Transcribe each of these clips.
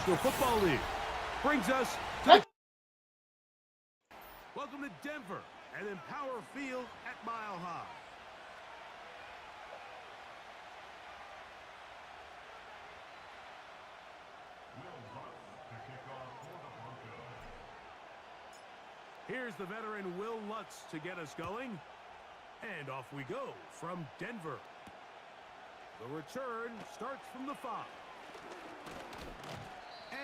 National Football League. Brings us to the... Welcome to Denver and Empower Field at Mile High. Here's the veteran Will Lutz to get us going. And off we go from Denver. The return starts from the 5.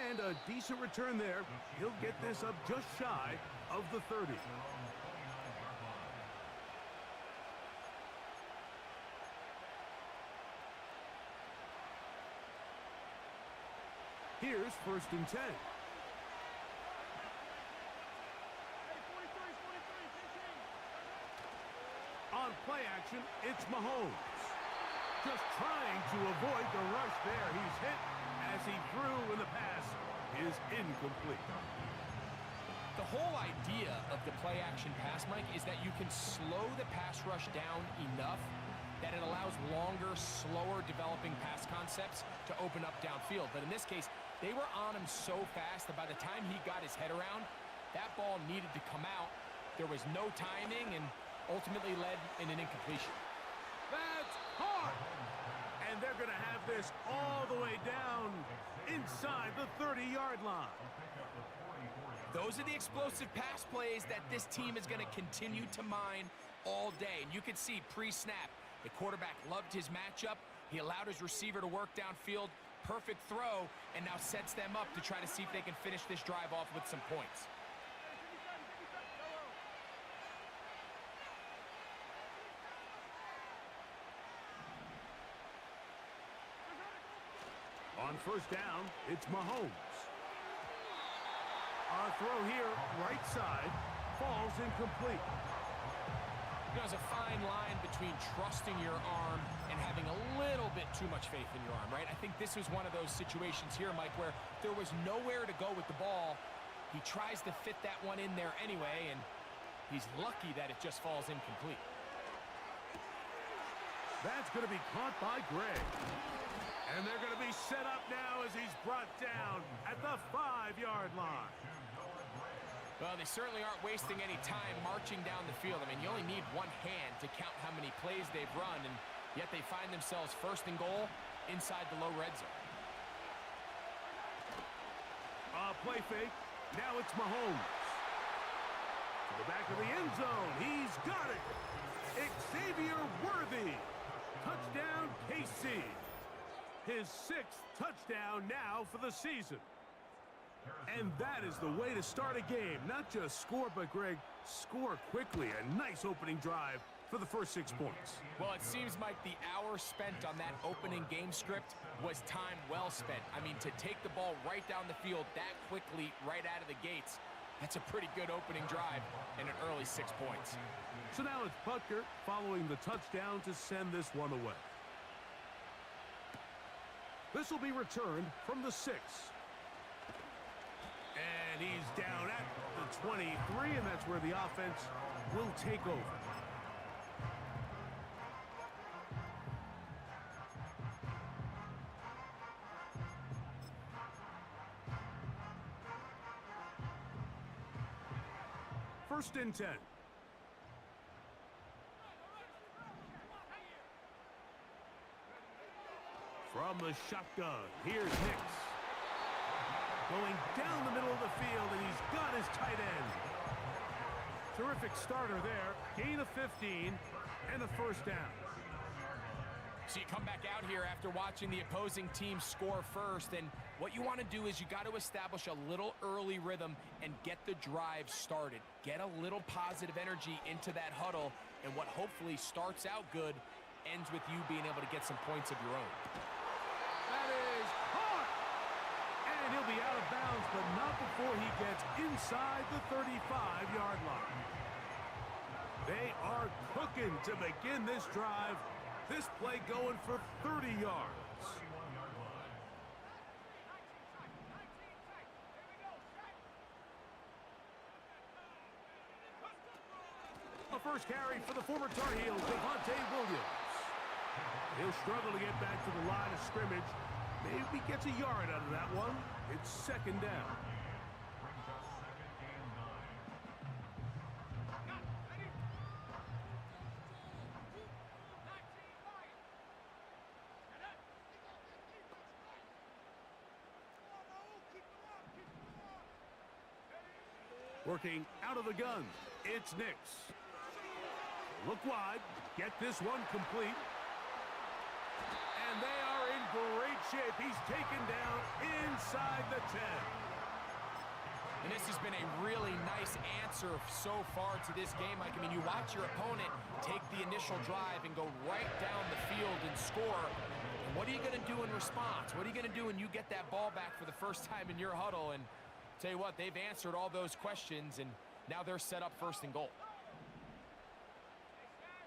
And a decent return there. He'll get this up just shy of the 30. Here's 1st and 10. On play action, it's Mahomes. Just trying to avoid the rush there. He's hit as he threw, and the pass is incomplete. The whole idea of the play action pass, Mike, is that you can slow the pass rush down enough that it allows longer, slower developing pass concepts to open up downfield. But in this case, they were on him so fast that by the time he got his head around, that ball needed to come out. There was no timing and ultimately led in an incompletion. That's hard! And they're going to have this all the way down inside the 30-yard line. Those are the explosive pass plays that this team is going to continue to mine all day. And you can see pre-snap, the quarterback loved his matchup. He allowed his receiver to work downfield. Perfect throw, and now sets them up to try to see if they can finish this drive off with some points. On 1st down, it's Mahomes. A throw here, right side, falls incomplete. There's a fine line between trusting your arm and having a little bit too much faith in your arm, right? I think this was one of those situations here, Mike, where there was nowhere to go with the ball. He tries to fit that one in there anyway, and he's lucky that it just falls incomplete. That's going to be caught by Greg. And they're going to be set up now as he's brought down at the 5-yard line. Well, they certainly aren't wasting any time marching down the field. I mean, you only need one hand to count how many plays they've run, and yet they find themselves 1st and goal inside the low red zone. Play fake. Now it's Mahomes. To the back of the end zone. He's got it. Xavier Worthy. Touchdown, KC. His 6th touchdown now for the season. And that is the way to start a game. Not just score, but, Greg, score quickly. A nice opening drive for the first 6 points. Well, it seems like the hour spent on that opening game script was time well spent. I mean, to take the ball right down the field that quickly, right out of the gates, that's a pretty good opening drive and an early 6 points. So now it's Butker following the touchdown to send this one away. This will be returned from the 6. And he's down at the 23, and that's where the offense will take over. First and 10. From the shotgun, here's Hicks. Going down the middle of the field, and he's got his tight end. Terrific starter there. Gain of 15 and a 1st down. So you come back out here after watching the opposing team score first, and what you want to do is you got to establish a little early rhythm and get the drive started. Get a little positive energy into that huddle, and what hopefully starts out good ends with you being able to get some points of your own. That is hard! And he'll be out of bounds, but not before he gets inside the 35-yard line. They are cooking to begin this drive. This play going for 30 yards. A first carry for the former Tar Heel, Devontae Williams. He'll struggle to get back to the line of scrimmage. Maybe gets a yard out of that one. It's second down. Working out of the gun, it's Nix. Look wide, get this one complete. And they are in great shape. He's taken down inside the 10. And this has been a really nice answer so far to this game, Mike. I mean, you watch your opponent take the initial drive and go right down the field and score. And what are you going to do in response? What are you going to do when you get that ball back for the first time in your huddle? And tell you what, they've answered all those questions, and now they're set up first and goal.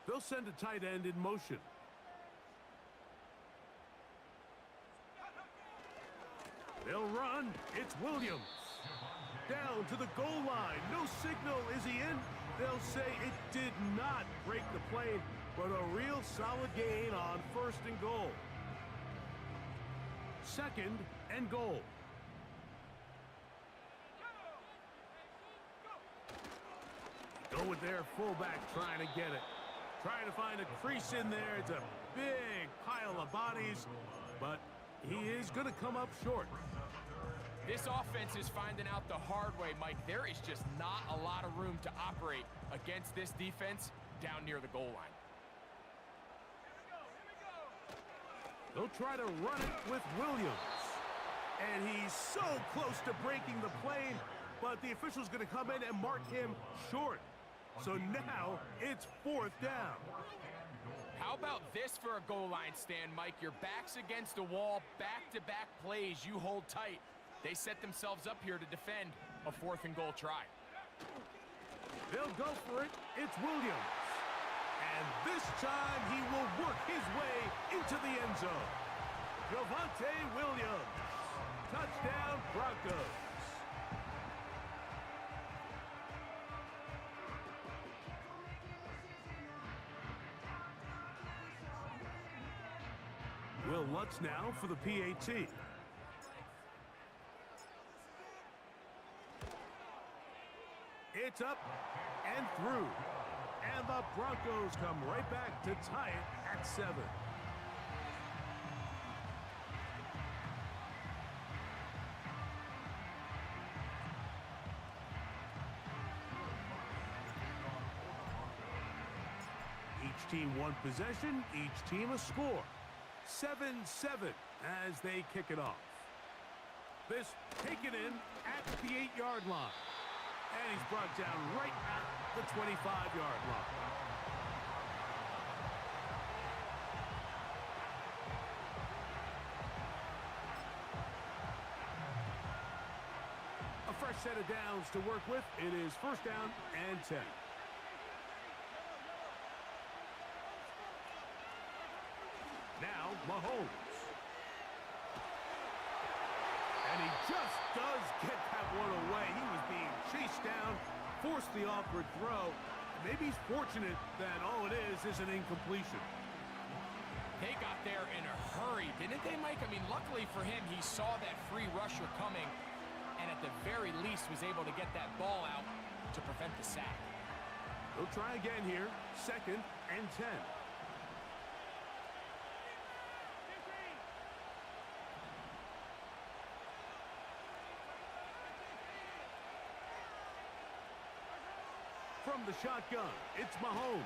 They'll send a tight end in motion. They'll run. It's Williams. Down to the goal line. No signal. Is he in? They'll say it did not break the plane, but a real solid gain on first and goal. Second and goal. Go with their fullback trying to get it. Trying to find a crease in there. It's a big pile of bodies, but he is going to come up short. This offense is finding out the hard way, Mike. There is just not a lot of room to operate against this defense down near the goal line. They'll try to run it with Williams. And he's so close to breaking the plane, but the official's going to come in and mark him short. So now it's fourth down. How about this for a goal line stand, Mike? Your back's against the wall, back-to-back plays, you hold tight. They set themselves up here to defend a fourth and goal try. They'll go for it. It's Williams. And this time he will work his way into the end zone. Javonte Williams. Touchdown, Broncos. Will Lutz now for the PAT. It's up and through. And the Broncos come right back to tie it at 7. Each team one possession, each team a score. 7-7 as they kick it off. This taken in at the 8-yard line. And he's brought down right at the 25-yard line. A fresh set of downs to work with. It is first down and 10. Now, Mahomes. And he just does get that one away. He was being chased down, forced the awkward throw. Maybe he's fortunate that all it is an incompletion. They got there in a hurry, didn't they, Mike? I mean, luckily for him, he saw that free rusher coming, and at the very least was able to get that ball out to prevent the sack. They'll try again here, second and 10. From the shotgun, it's Mahomes.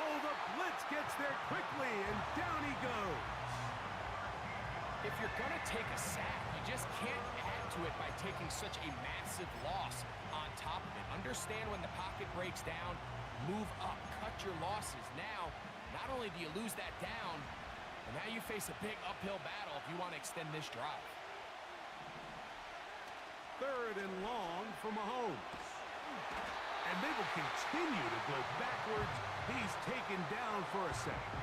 Oh, the blitz gets there quickly, and down he goes. If you're going to take a sack, you just can't add to it by taking such a massive loss on top of it. Understand when the pocket breaks down, move up, cut your losses. Now, not only do you lose that down, but now you face a big uphill battle if you want to extend this drive. Third and long for Mahomes. And they will continue to go backwards. He's taken down for a second.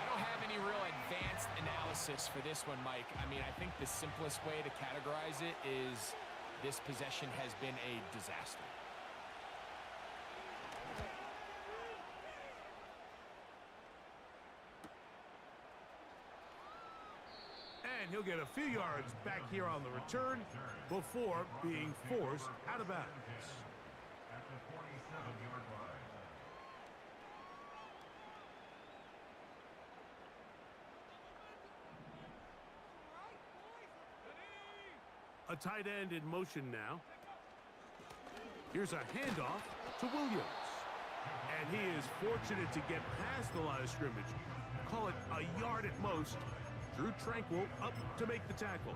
I don't have any real advanced analysis for this one, Mike. I mean, I think the simplest way to categorize it is this possession has been a disaster. And he'll get a few yards back here on the return before being forced out of bounds. At the 47-yard line. A tight end in motion now. Here's a handoff to Williams. And he is fortunate to get past the line of scrimmage. Call it a yard at most. Drew Tranquil up to make the tackle.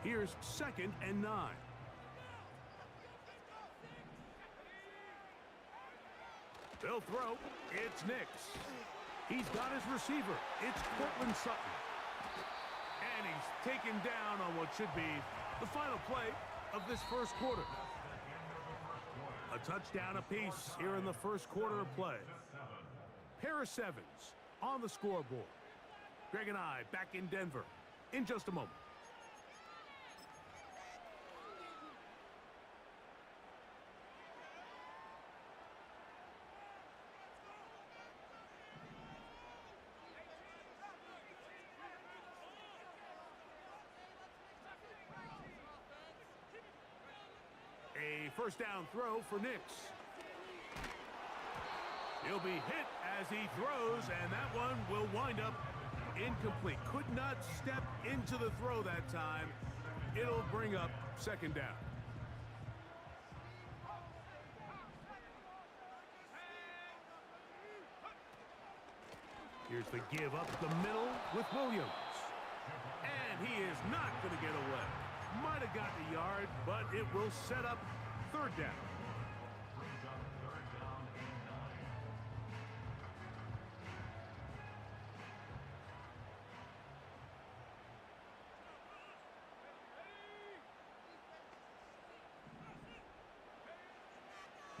Here's 2nd and 9. They'll throw. It's Nix. He's got his receiver. It's Cortland Sutton. And he's taken down on what should be the final play of this first quarter. A touchdown apiece here in the first quarter of play. Pair of 7s on the scoreboard. Greg and I back in Denver in just a moment. A first down throw for Nix. He'll be hit as he throws, and that one will wind up incomplete. Could not step into the throw that time. It'll bring up 2nd down. Here's the give up the middle with Williams. And he is not going to get away. Might have gotten a yard, but it will set up 3rd down.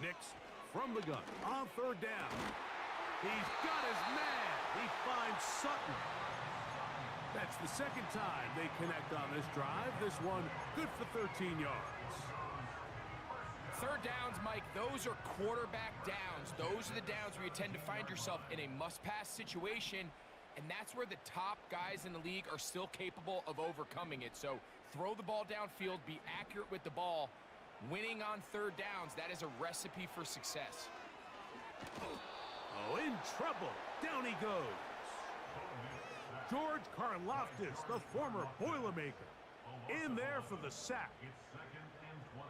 Nix from the gun on 3rd down. He's got his man. He finds Sutton. That's the 2nd time they connect on this drive. This one good for 13 yards. 3rd downs, Mike, those are quarterback downs. Those are the downs where you tend to find yourself in a must-pass situation, and that's where the top guys in the league are still capable of overcoming it. So throw the ball downfield, be accurate with the ball. Winning on 3rd downs, that is a recipe for success. Oh, in trouble. Down he goes. George Karlaftis, the former Boilermaker, in there for the sack.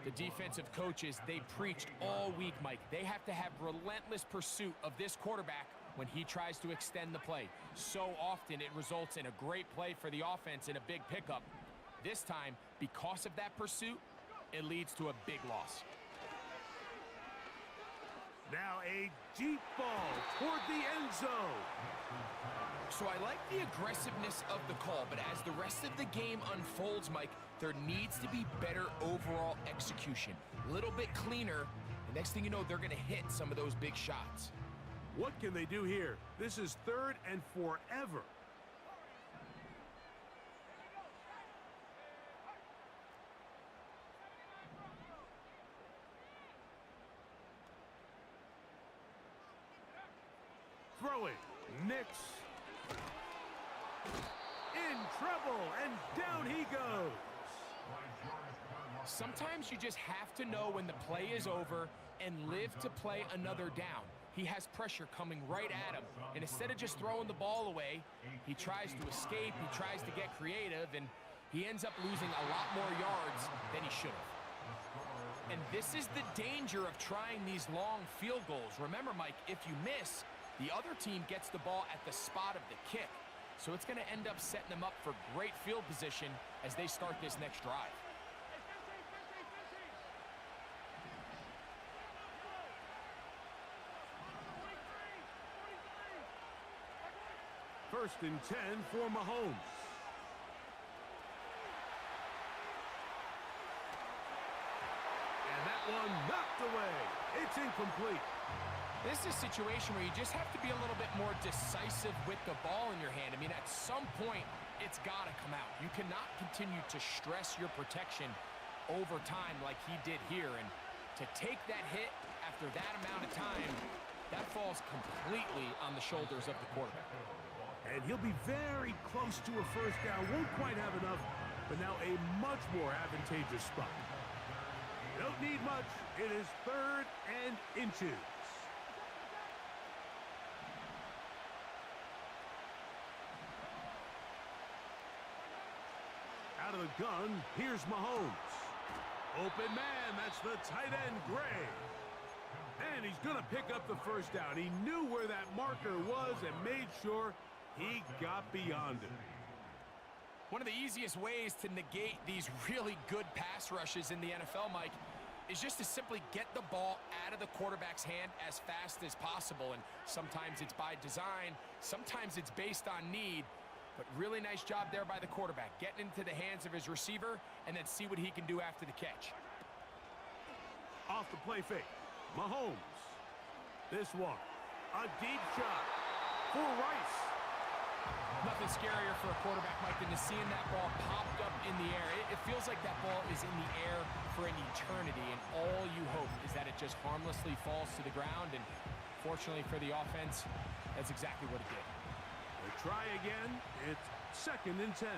The defensive coaches, they preached all week, Mike. They have to have relentless pursuit of this quarterback when he tries to extend the play. So often it results in a great play for the offense and a big pickup. This time, because of that pursuit, it leads to a big loss. Now a deep ball toward the end zone. So I like the aggressiveness of the call, but as the rest of the game unfolds, Mike, there needs to be better overall execution. A little bit cleaner. The next thing you know, they're going to hit some of those big shots. What can they do here? This is 3rd and forever. Throwing. Nix. In trouble, and down he goes. Sometimes you just have to know when the play is over and live to play another down. He has pressure coming right at him, and instead of just throwing the ball away, he tries to escape, he tries to get creative, and he ends up losing a lot more yards than he should have. And this is the danger of trying these long field goals. Remember, Mike, if you miss, the other team gets the ball at the spot of the kick. So it's going to end up setting them up for great field position as they start this next drive. 1st and 10 for Mahomes. And that one knocked away. It's incomplete. This is a situation where you just have to be a little bit more decisive with the ball in your hand. I mean, at some point, it's got to come out. You cannot continue to stress your protection over time like he did here. And to take that hit after that amount of time, that falls completely on the shoulders of the quarterback. And he'll be very close to a first down. Won't quite have enough, but now a much more advantageous spot. Don't need much. It is 3rd and inches. Out of the gun, here's Mahomes. Open man, that's the tight end, Gray. And he's going to pick up the first down. He knew where that marker was and made sure he got beyond it. One of the easiest ways to negate these really good pass rushes in the NFL, Mike, is just to simply get the ball out of the quarterback's hand as fast as possible. And sometimes it's by design, sometimes it's based on need. But really nice job there by the quarterback, getting into the hands of his receiver and then see what he can do after the catch. Off the play fake, Mahomes. This one, a deep shot for Rice. Nothing scarier for a quarterback, Mike, than to seeing that ball popped up in the air. It feels like that ball is in the air for an eternity, and all you hope is that it just harmlessly falls to the ground. And fortunately for the offense, that's exactly what it did. They try again. It's 2nd and 10.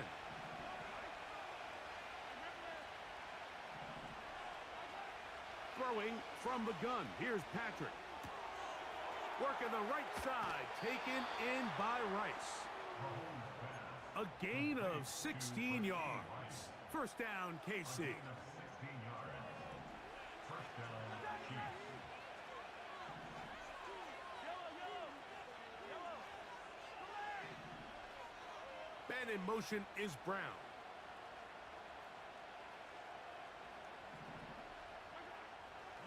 Throwing from the gun. Here's Patrick. Working the right side. Taken in by Rice. A gain of 16 yards. First down, KC. Man in motion is Brown.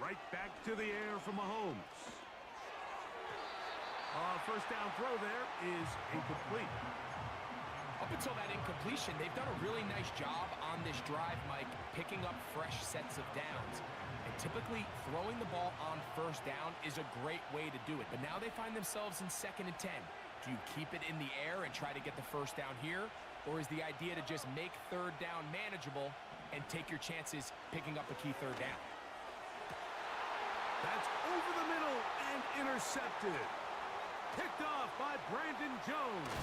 Right back to the air from Mahomes. First down throw there is incomplete. Up until that incompletion, they've done a really nice job on this drive, Mike, picking up fresh sets of downs. And typically, throwing the ball on first down is a great way to do it. But now they find themselves in 2nd and 10. Do you keep it in the air and try to get the first down here? Or is the idea to just make 3rd down manageable and take your chances picking up a key 3rd down? That's over the middle and intercepted. Picked off by Brandon Jones.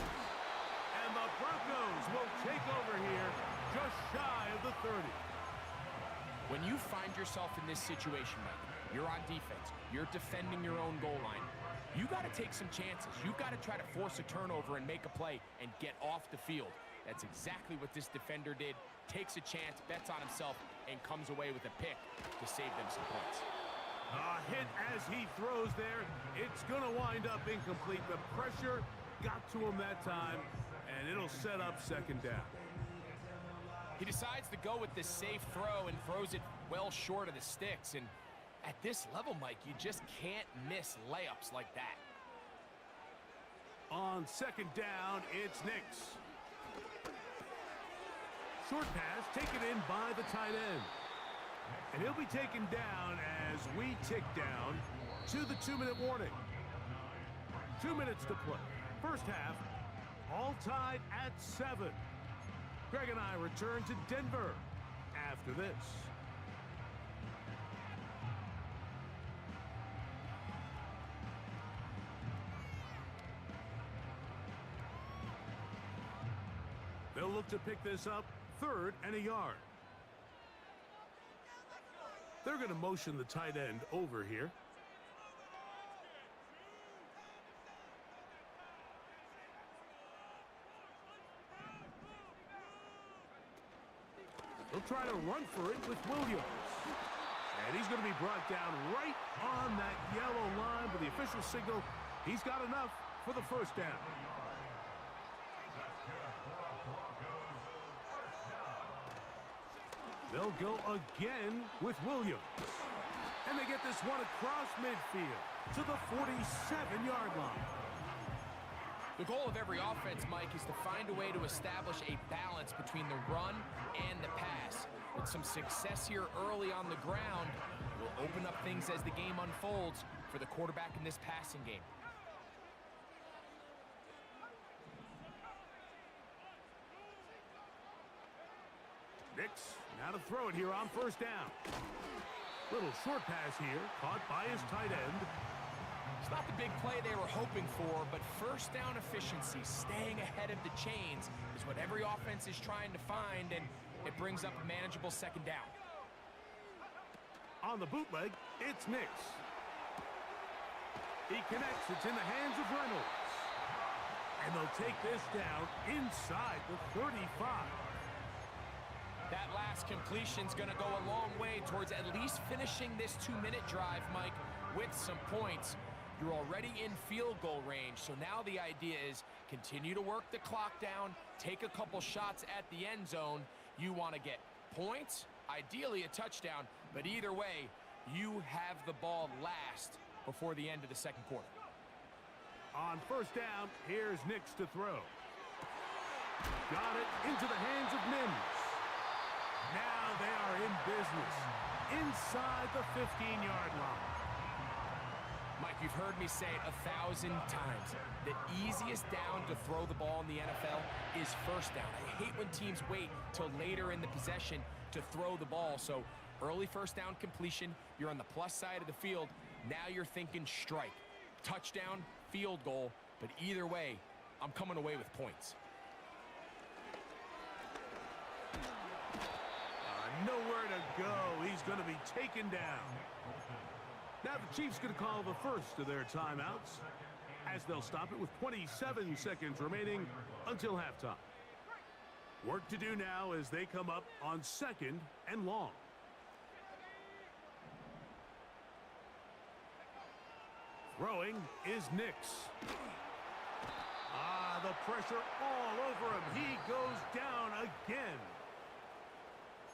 And the Broncos will take over here just shy of the 30. When you find yourself in this situation, Mike, you're on defense, you're defending your own goal line, you got to take some chances. You've got to try to force a turnover and make a play and get off the field. That's exactly what this defender did. Takes a chance, bets on himself, and comes away with a pick to save them some points. A hit as he throws there. It's going to wind up incomplete. The pressure got to him that time, and it'll set up 2nd down. He decides to go with this safe throw and throws it well short of the sticks. And at this level, Mike, you just can't miss layups like that. On 2nd down, it's Nix. Short pass taken in by the tight end. And he'll be taken down as we tick down to the 2-minute warning. 2 minutes to play. First half, all tied at 7. Greg and I return to Denver after this. They'll look to pick this up 3rd and a yard. They're going to motion the tight end over here. They'll try to run for it with Williams. And he's going to be brought down right on that yellow line with the official signal. He's got enough for the first down. They'll go again with Williams. And they get this one across midfield to the 47-yard line. The goal of every offense, Mike, is to find a way to establish a balance between the run and the pass. With some success here early on the ground, will open up things as the game unfolds for the quarterback in this passing game. Nix, now to throw it here on first down. Little short pass here, caught by his tight end. It's not the big play they were hoping for, but first down efficiency, staying ahead of the chains, is what every offense is trying to find, and it brings up a manageable second down. On the bootleg, it's Nix. He connects. It's in the hands of Reynolds. And they'll take this down inside the 35. That last completion's going to go a long way towards at least finishing this 2-minute drive, Mike, with some points. You're already in field goal range, so now the idea is continue to work the clock down, take a couple shots at the end zone. You want to get points, ideally a touchdown, but either way, you have the ball last before the end of the second quarter. On first down, here's Nix to throw. Got it into the hands of Mims. Now they are in business inside the 15-yard line. Mike, you've heard me say it 1,000 times. The easiest down to throw the ball in the NFL is first down. I hate when teams wait till later in the possession to throw the ball. So early first down completion, you're on the plus side of the field. Now you're thinking strike, touchdown, field goal. But either way, I'm coming away with points. Nowhere to go. He's going to be taken down. Now the Chiefs going to call the first of their timeouts, as they'll stop it with 27 seconds remaining until halftime. Work to do now as they come up on 2nd and long. Throwing is Nix. The pressure all over him. He goes down again.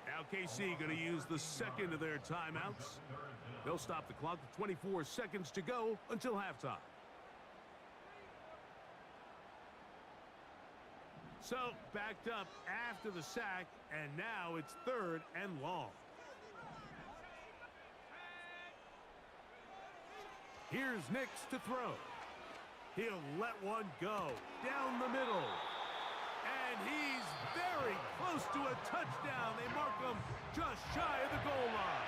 Now KC going to use the second of their timeouts. They'll stop the clock with 24 seconds to go until halftime. So backed up after the sack, and now it's 3rd and long. Here's Nix to throw. He'll let one go down the middle. And he's very close to a touchdown. They mark him just shy of the goal line.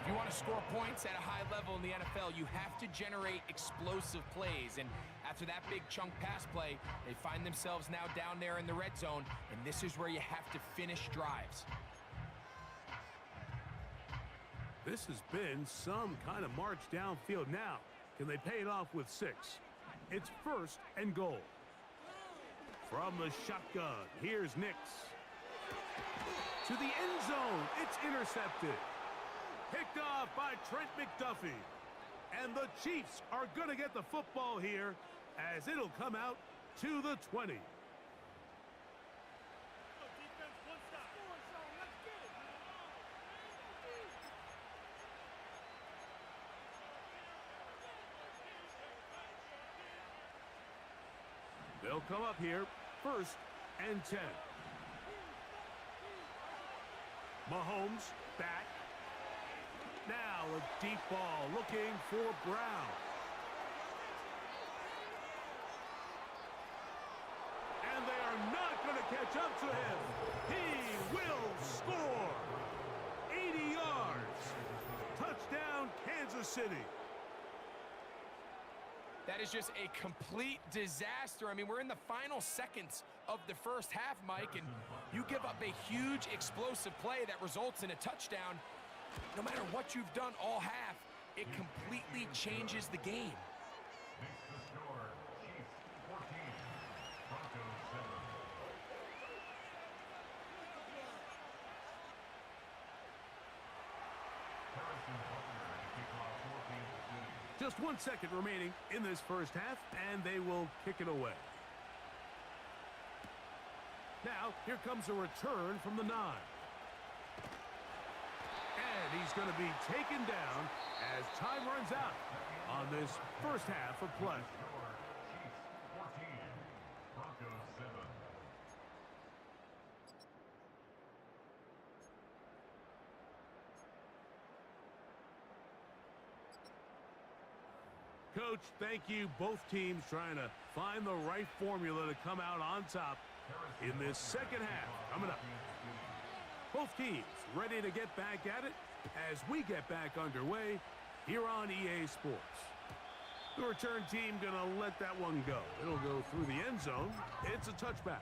If you want to score points at a high level in the NFL, you have to generate explosive plays. And after that big chunk pass play, they find themselves now down there in the red zone, and this is where you have to finish drives. This has been some kind of march downfield. Now, can they pay it off with 6? It's 1st and goal. From the shotgun, here's Nix. To the end zone, it's intercepted. Picked off by Trent McDuffie. And the Chiefs are going to get the football here as it'll come out to the 20. They'll come up here, 1st and 10. Mahomes back. Now a deep ball looking for Brown. And they are not going to catch up to him. He will score. 80 yards. Touchdown, Kansas City. That is just a complete disaster. I mean, we're in the final seconds of the first half, Mike, and you give up a huge explosive play that results in a touchdown. No matter what you've done all half, it completely changes the game. Makes the score Chiefs 14, Broncos 7. Harrison Butler to kick off for Kansas City. Just 1 second remaining in this first half, and they will kick it away. Now, here comes a return from the 9. And he's going to be taken down as time runs out on this first half of play. Score Chiefs 14, Broncos 7. Coach, thank you. Both teams trying to find the right formula to come out on top in this second half. Coming up. Both teams ready to get back at it as we get back underway here on EA Sports. The return team going to let that one go. It'll go through the end zone. It's a touchback.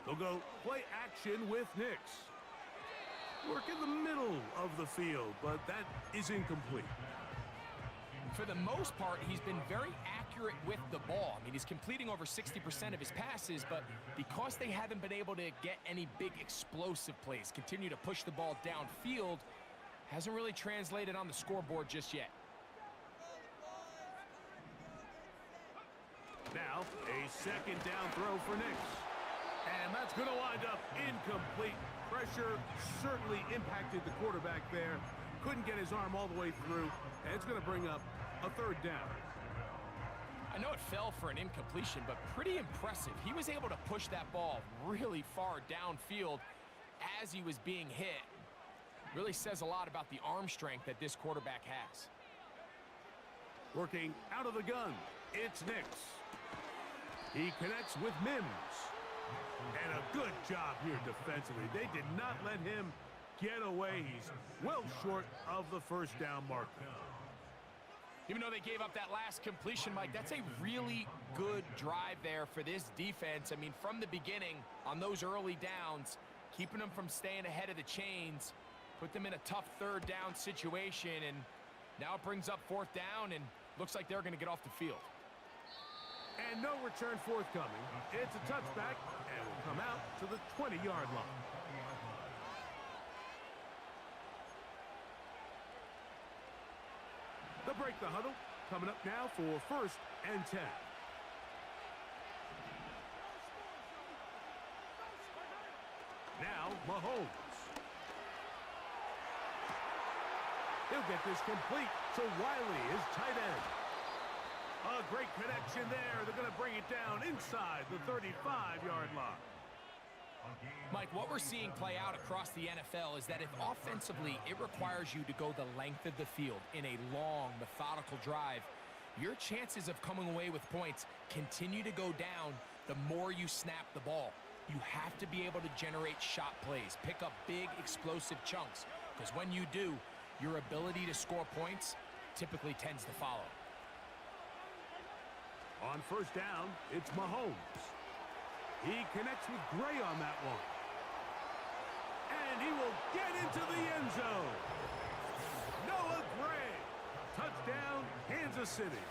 They'll go play action with Nix. Work in the middle of the field, but that is incomplete. For the most part, he's been very accurate with the ball. I mean, he's completing over 60% of his passes, but because they haven't been able to get any big explosive plays, continue to push the ball downfield, hasn't really translated on the scoreboard just yet. Now, a second down throw for Nix. And that's going to wind up incomplete. Pressure certainly impacted the quarterback there. Couldn't get his arm all the way through, and it's going to bring up a third down. I know it fell for an incompletion, but pretty impressive. He was able to push that ball really far downfield as he was being hit. Really says a lot about the arm strength that this quarterback has. Working out of the gun, it's Nix. He connects with Mims. And a good job here defensively. They did not let him get away. He's well short of the first down marker. Even though they gave up that last completion, Mike, that's a really good drive there for this defense. I mean, from the beginning, on those early downs, keeping them from staying ahead of the chains, put them in a tough third down situation, and now it brings up fourth down, and looks like they're going to get off the field. And no return forthcoming. It's a touchback, and will come out to the 20-yard line. They'll break the huddle. Coming up now for first and 10. Now, Mahomes. He'll get this complete to Wiley, his tight end. A great connection there. They're going to bring it down inside the 35-yard line. Mike, what we're seeing play out across the NFL is that if offensively it requires you to go the length of the field in a long, methodical drive, your chances of coming away with points continue to go down the more you snap the ball. You have to be able to generate shot plays, pick up big, explosive chunks, because when you do, your ability to score points typically tends to follow. On first down, it's Mahomes. He connects with Gray on that one. And he will get into the end zone. Noah Gray. Touchdown, Kansas City.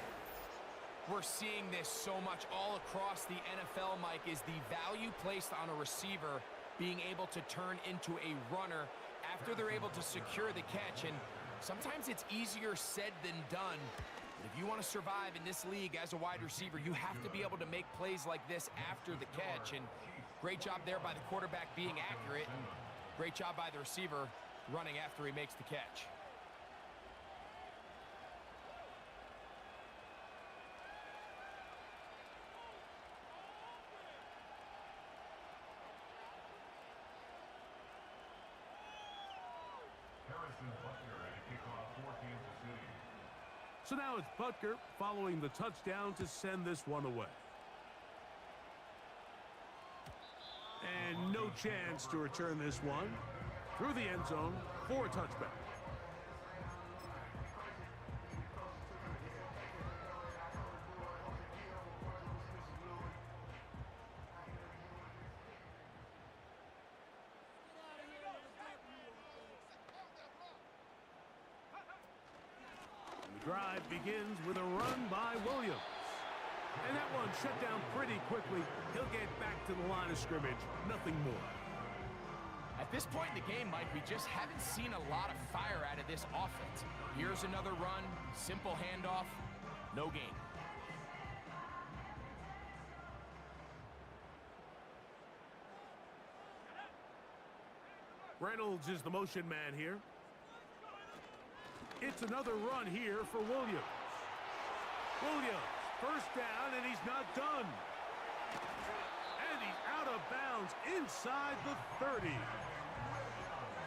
We're seeing this so much all across the NFL, Mike, is the value placed on a receiver being able to turn into a runner after they're able to secure the catch. And sometimes it's easier said than done. If you want to survive in this league as a wide receiver, you have to be able to make plays like this after the catch. And great job there by the quarterback being accurate, and great job by the receiver running after he makes the catch. So now it's Butker following the touchdown to send this one away. And no chance to return this one through the end zone for a touchback. Drive begins with a run by Williams. And that one shut down pretty quickly. He'll get back to the line of scrimmage. Nothing more. At this point in the game, Mike, we just haven't seen a lot of fire out of this offense. Here's another run, simple handoff, no gain. Reynolds is the motion man here. It's another run here for Williams. Williams, first down, and he's not done. And he's out of bounds inside the 30.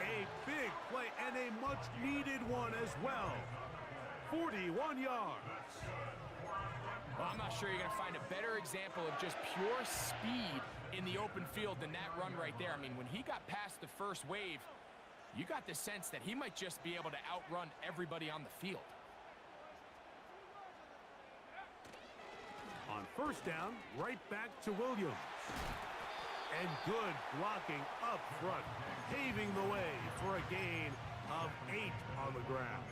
A big play and a much-needed one as well. 41 yards. I'm not sure you're going to find a better example of just pure speed in the open field than that run right there. I mean, when he got past the first wave, you got the sense that he might just be able to outrun everybody on the field. On first down, right back to Williams. And good blocking up front, paving the way for a gain of 8 on the ground.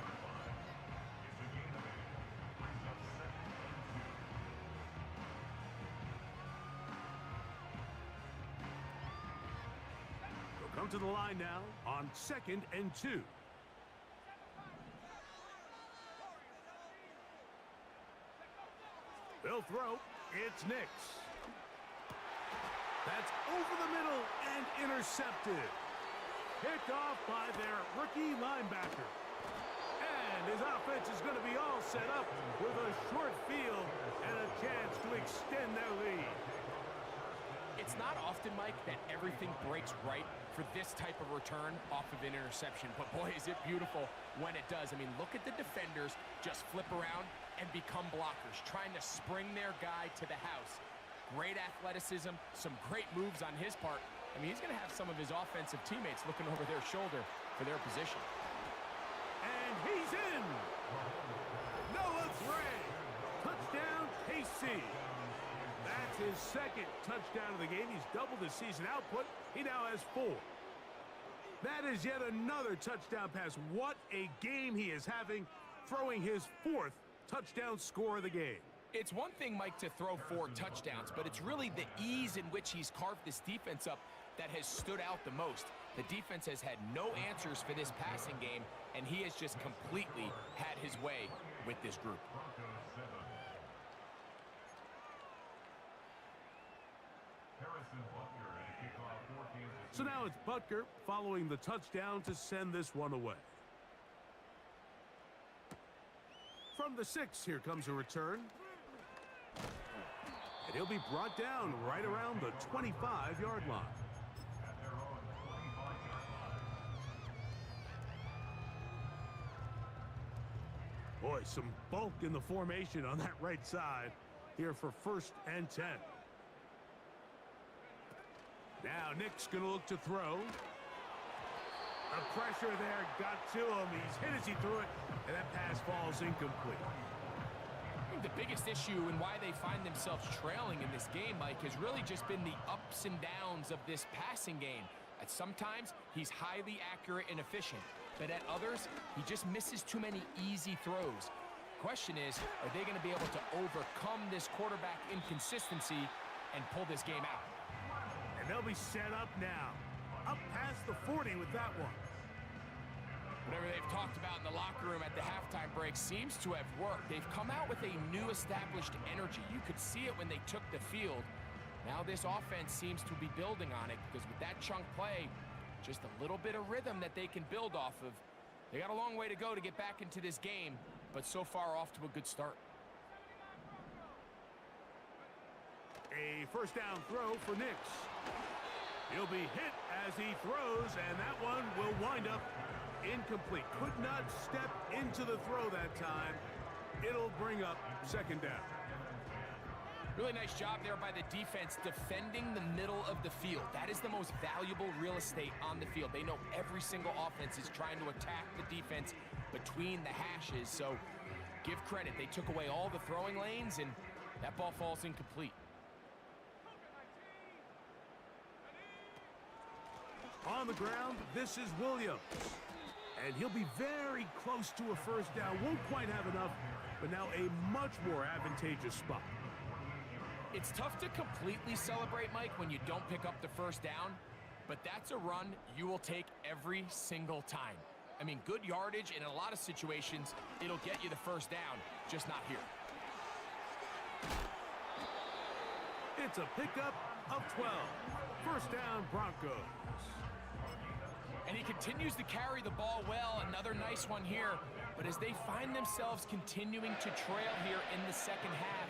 They'll come to the line now on 2nd and 2. They'll throw. It's Nix. That's over the middle and intercepted. Picked off by their rookie linebacker. And his offense is going to be all set up with a short field and a chance to extend their lead. It's not often, Mike, that everything breaks right for this type of return off of an interception. But boy, is it beautiful when it does. I mean, look at the defenders just flip around and become blockers, trying to spring their guy to the house. Great athleticism, some great moves on his part. I mean, he's going to have some of his offensive teammates looking over their shoulder for their position. And he's in. Noah Gray. Touchdown, KC. That's his second touchdown of the game. He's doubled his season output. He now has 4. That is yet another touchdown pass. What a game he is having, throwing his 4th touchdown score of the game. It's one thing, Mike, to throw 4 touchdowns, but it's really the ease in which he's carved this defense up that has stood out the most. The defense has had no answers for this passing game, and he has just completely had his way with this group. So now it's Butker following the touchdown to send this one away. From the 6, here comes a return. And he'll be brought down right around the 25-yard line. Boy, some bulk in the formation on that right side here for 1st and 10. Now Nick's going to look to throw. The pressure there got to him. He's hit as he threw it, and that pass falls incomplete. I think the biggest issue and why they find themselves trailing in this game, Mike, has really just been the ups and downs of this passing game. At sometimes, he's highly accurate and efficient, but at others, he just misses too many easy throws. Question is, are they going to be able to overcome this quarterback inconsistency and pull this game out? And they'll be set up now. Up past the 40 with that one. Whatever they've talked about in the locker room at the halftime break seems to have worked. They've come out with a new established energy. You could see it when they took the field. Now this offense seems to be building on it because with that chunk play, just a little bit of rhythm that they can build off of. They got a long way to go to get back into this game, but so far off to a good start. A first down throw for Nix. He'll be hit as he throws, and that one will wind up incomplete. Could not step into the throw that time. It'll bring up 2nd down. Really nice job there by the defense defending the middle of the field. That is the most valuable real estate on the field. They know every single offense is trying to attack the defense between the hashes, so give credit. They took away all the throwing lanes, and that ball falls incomplete. On the ground, this is Williams. And he'll be very close to a first down. Won't quite have enough, but now a much more advantageous spot. It's tough to completely celebrate, Mike, when you don't pick up the first down, but that's a run you will take every single time. I mean, good yardage, and in a lot of situations, it'll get you the first down, just not here. It's a pickup of 12. First down, Broncos. And he continues to carry the ball well. Another nice one here. But as they find themselves continuing to trail here in the second half,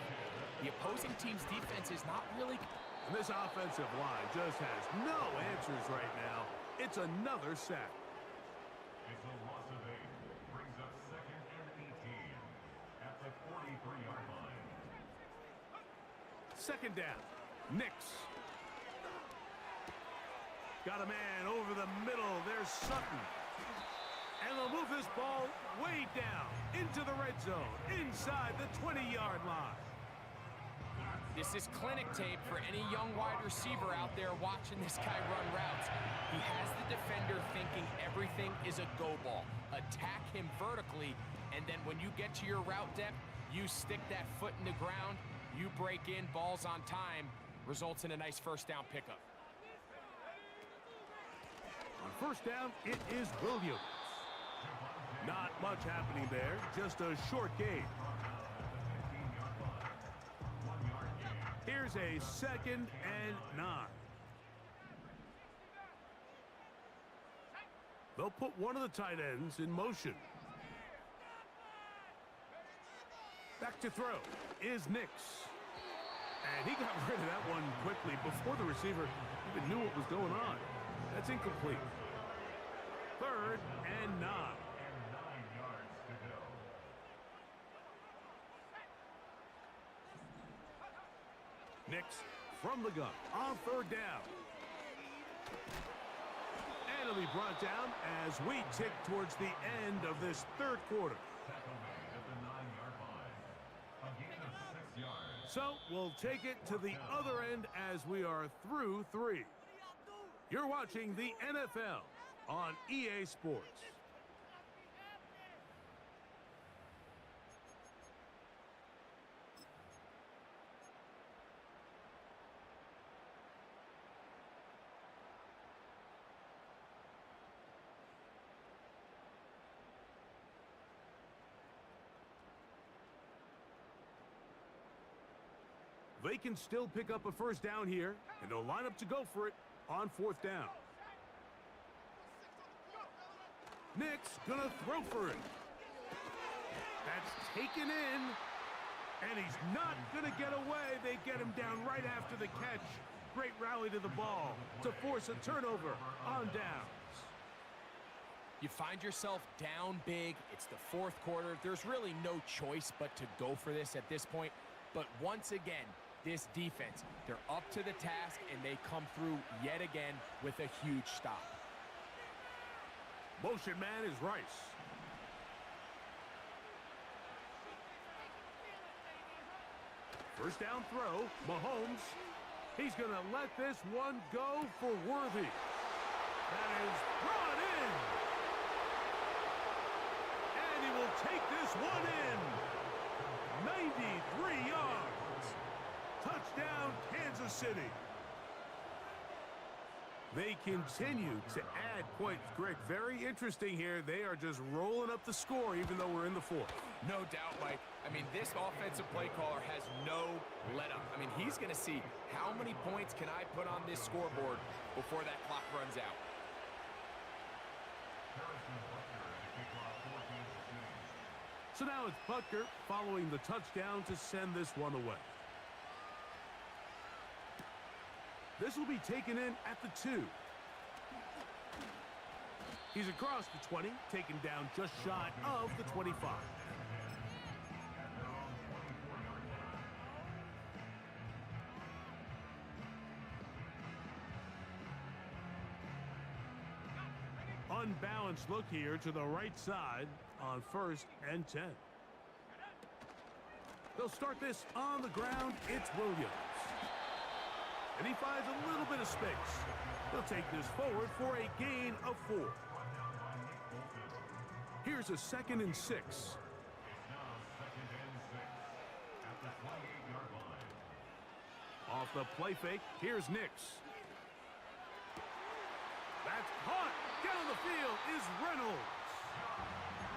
the opposing team's defense is not really... And this offensive line just has no answers right now. It's another sack. It's a loss of 8. Brings up 2nd and 18 at the 43-yard line. Second down. Nix. Got a man over the middle. There's Sutton. And they'll move this ball way down into the red zone, inside the 20-yard line. This is clinic tape for any young wide receiver out there watching this guy run routes. He has the defender thinking everything is a go ball. Attack him vertically, and then when you get to your route depth, you stick that foot in the ground, you break in, balls on time, results in a nice first down pickup. On first down, it is Williams. Not much happening there, just a short gain. Here's a 2nd and 9. They'll put one of the tight ends in motion. Back to throw is Nix. And he got rid of that one quickly before the receiver even knew what was going on. That's incomplete. 3rd and 9. Nix from the gun on 3rd down. And it'll be brought down as we tick towards the end of this 3rd quarter. So we'll take it to the other end as we are through 3. You're watching the NFL on EA Sports. They can still pick up a first down here, and they'll line up to go for it on 4th down. Nix gonna throw for it. That's taken in, and he's not gonna get away. They get him down right after the catch. Great rally to the ball to force a turnover on downs. You find yourself down big. It's the 4th quarter. There's really no choice but to go for this at this point. But once again, this defense, they're up to the task, and they come through yet again with a huge stop. Motion man is Rice. First down throw, Mahomes. He's going to let this one go for Worthy. That is brought in. And he will take this one in. 93 yards. Touchdown, Kansas City. They continue to add points. Greg, very interesting here. They are just rolling up the score even though we're in the 4th. No doubt, Mike. I mean, this offensive play caller has no let-up. I mean, he's going to see how many points can I put on this scoreboard before that clock runs out. So now it's Butker following the touchdown to send this one away. This will be taken in at the 2. He's across the 20, taken down just shy of the 25. Unbalanced look here to the right side on 1st and 10. They'll start this on the ground. It's Williams. And he finds a little bit of space. He'll take this forward for a gain of 4. Here's a 2nd and 6. Off the play fake, here's Nix. That's caught. Down the field is Reynolds.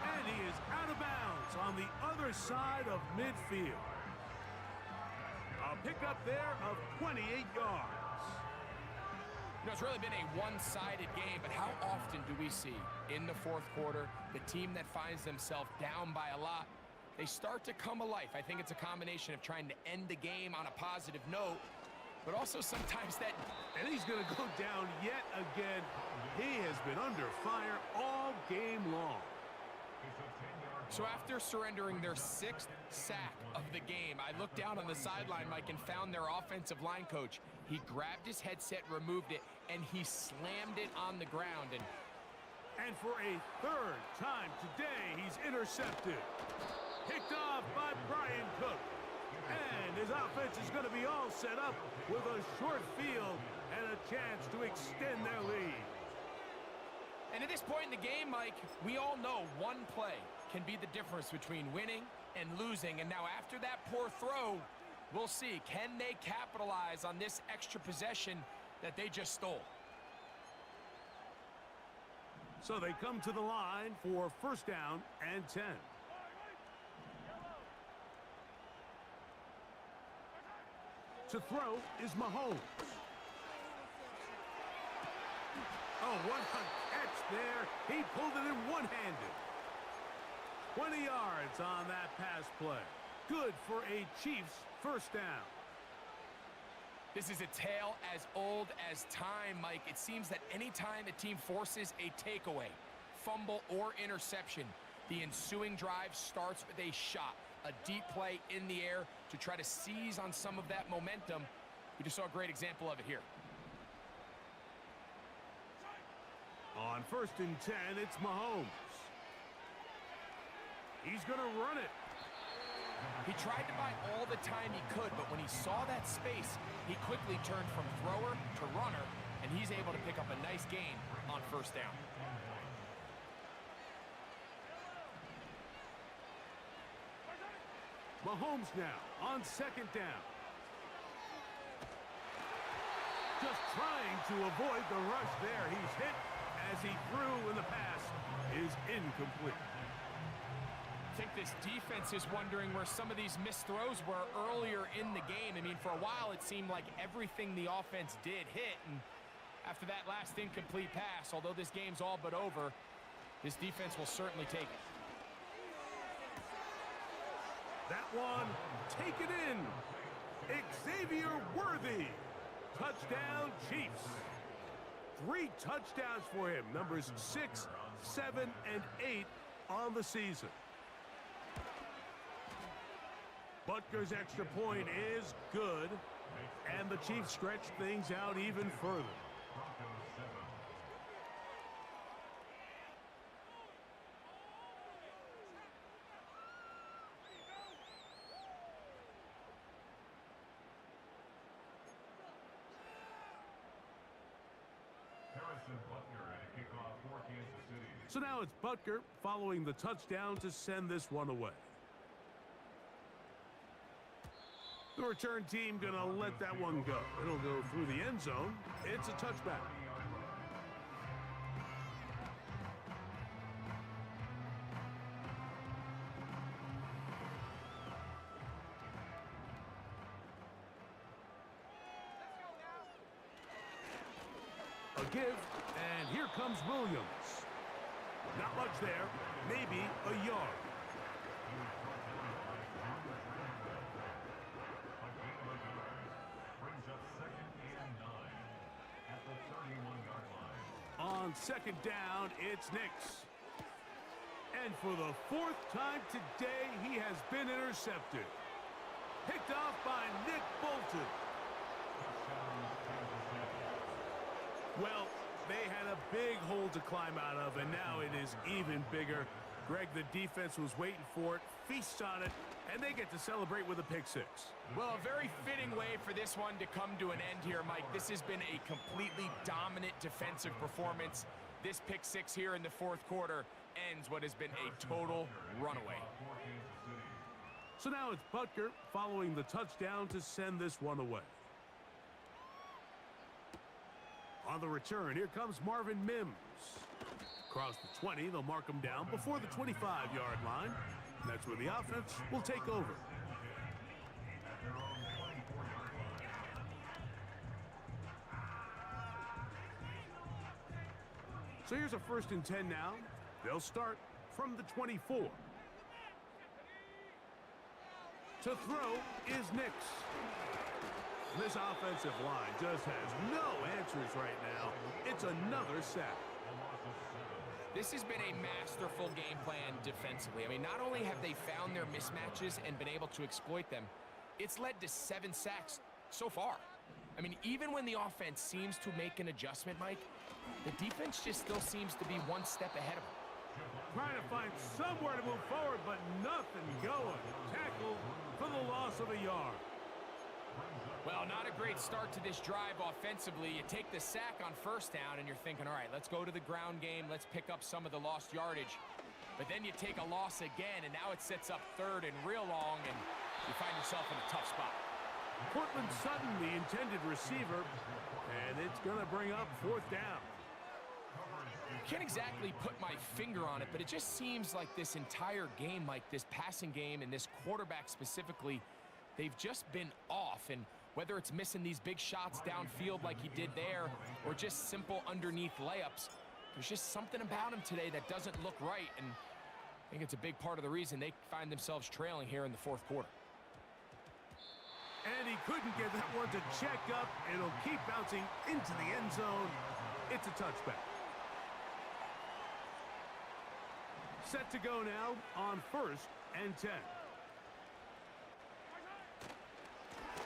And he is out of bounds on the other side of midfield. A pickup there of 28 yards. You know, it's really been a one-sided game, but how often do we see in the 4th quarter the team that finds themselves down by a lot, they start to come alive? I think it's a combination of trying to end the game on a positive note, but also sometimes that... And he's going to go down yet again. He has been under fire all game long. So after surrendering their 6th sack of the game, I looked down on the sideline, Mike, and found their offensive line coach. He grabbed his headset, removed it, and he slammed it on the ground. And for a 3rd time today, he's intercepted. Picked off by Brian Cook. And his offense is going to be all set up with a short field and a chance to extend their lead. And at this point in the game, Mike, we all know one play can be the difference between winning and losing. And now after that poor throw, we'll see, can they capitalize on this extra possession that they just stole? So they come to the line for 1st down and 10. To throw is Mahomes. Oh, what a catch there. He pulled it in one-handed. 20 yards on that pass play. Good for a Chiefs 1st down. This is a tale as old as time, Mike. It seems that anytime a team forces a takeaway, fumble, or interception, the ensuing drive starts with a shot, a deep play in the air to try to seize on some of that momentum. We just saw a great example of it here. On 1st and 10, it's Mahomes. He's going to run it. He tried to buy all the time he could, but when he saw that space, he quickly turned from thrower to runner, and he's able to pick up a nice gain on 1st down. Mahomes now on 2nd down. Just trying to avoid the rush there. He's hit as he threw, and the pass is incomplete. I think this defense is wondering where some of these missed throws were earlier in the game. I mean, for a while, it seemed like everything the offense did hit, and after that last incomplete pass, although this game's all but over, this defense will certainly take it. That one, take it in. Xavier Worthy. Touchdown, Chiefs. 3 touchdowns for him. Numbers 6, 7, and 8 on the season. Butker's extra point is good, and the Chiefs stretch things out even further. So now it's Butker following the touchdown to send this one away. The return team gonna let that one go. It'll go through the end zone. It's a touchback. A give, and here comes Williams. Not much there, maybe a yard. On 2nd down, it's Nix. And for the 4th time today, he has been intercepted. Picked off by Nick Bolton. Well, they had a big hole to climb out of, and now it is even bigger. Greg, the defense was waiting for it, feasts on it, and they get to celebrate with a pick 6. Well, a very fitting way for this one to come to an end here, Mike. This has been a completely dominant defensive performance. This pick 6 here in the 4th quarter ends what has been a total runaway. So now it's Butker following the touchdown to send this one away. On the return, here comes Marvin Mims. Across the 20, they'll mark him down before the 25-yard line. And that's where the offense will take over. So here's a 1st and 10 now. They'll start from the 24. To throw is Nix. This offensive line just has no answers right now. It's another sack. This has been a masterful game plan defensively. I mean, not only have they found their mismatches and been able to exploit them, it's led to 7 sacks so far. I mean, even when the offense seems to make an adjustment, Mike, the defense just still seems to be one step ahead of them. Trying to find somewhere to move forward, but nothing going. Tackle for the loss of a yard. Well, not a great start to this drive offensively. You take the sack on first down, and you're thinking, all right, let's go to the ground game. Let's pick up some of the lost yardage. But then you take a loss again, and now it sets up 3rd and real long, and you find yourself in a tough spot. Cortland Sutton, the intended receiver, and it's going to bring up 4th down. Can't exactly put my finger on it, but it just seems like this entire game, Mike, this passing game and this quarterback specifically, they've just been off. And whether it's missing these big shots downfield like he did there or just simple underneath layups, there's just something about him today that doesn't look right. And I think it's a big part of the reason they find themselves trailing here in the 4th quarter. And he couldn't get that one to check up. It'll keep bouncing into the end zone. It's a touchback. Set to go now on 1st and 10.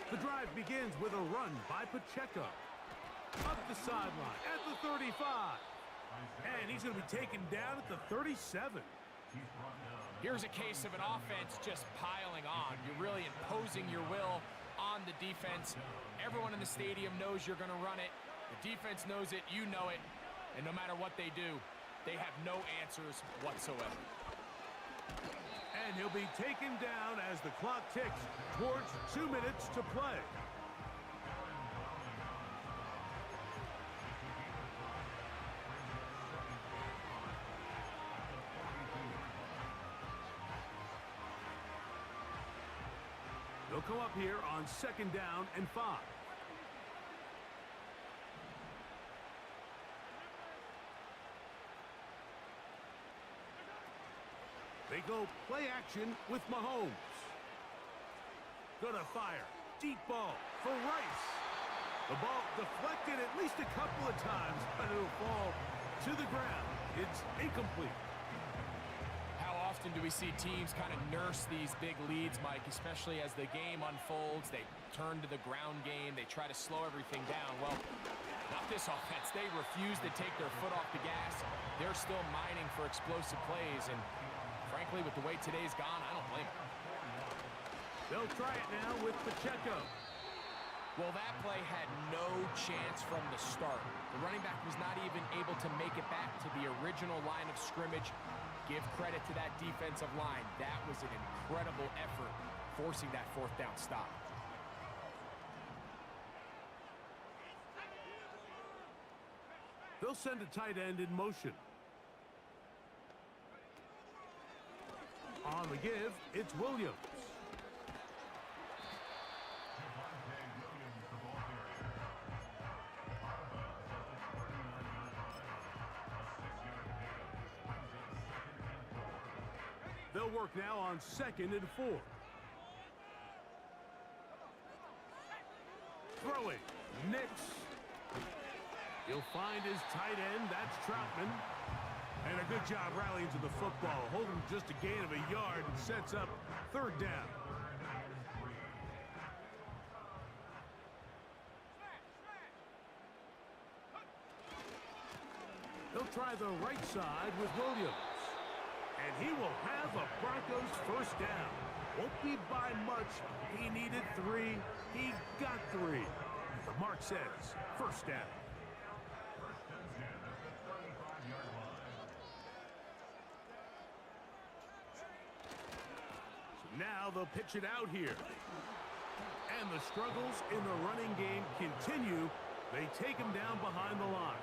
The drive begins with a run by Pacheco. Up the sideline at the 35. And he's going to be taken down at the 37. Here's a case of an offense just piling on. You're really imposing your will on the defense. Everyone in the stadium knows you're going to run it. The defense knows it, you know it. And no matter what they do, they have no answers whatsoever. And he'll be taken down as the clock ticks towards 2 minutes to play. They'll come up here on 2nd down and 5. They go play action with Mahomes. Gonna fire. Deep ball for Rice. The ball deflected at least a couple of times, but it'll fall to the ground. It's incomplete. How often do we see teams kind of nurse these big leads, Mike, especially as the game unfolds? They turn to the ground game. They try to slow everything down. Well, not this offense. They refuse to take their foot off the gas. They're still mining for explosive plays, and frankly, with the way today's gone, I don't blame them. They'll try it now with Pacheco. Well, that play had no chance from the start. The running back was not even able to make it back to the original line of scrimmage. Give credit to that defensive line. That was an incredible effort, forcing that 4th down stop. They'll send a tight end in motion. On the give, it's Williams. They'll work now on 2nd and 4. Throwing. Nix. He'll find his tight end. That's Troutman. And a good job rallying to the football. Holding just a gain of a yard and sets up 3rd down. They'll try the right side with Williams. And he will have a Broncos 1st down. Won't be by much. He needed 3. He got 3. The mark says 1st down. Now they'll pitch it out here. And the struggles in the running game continue. They take him down behind the line.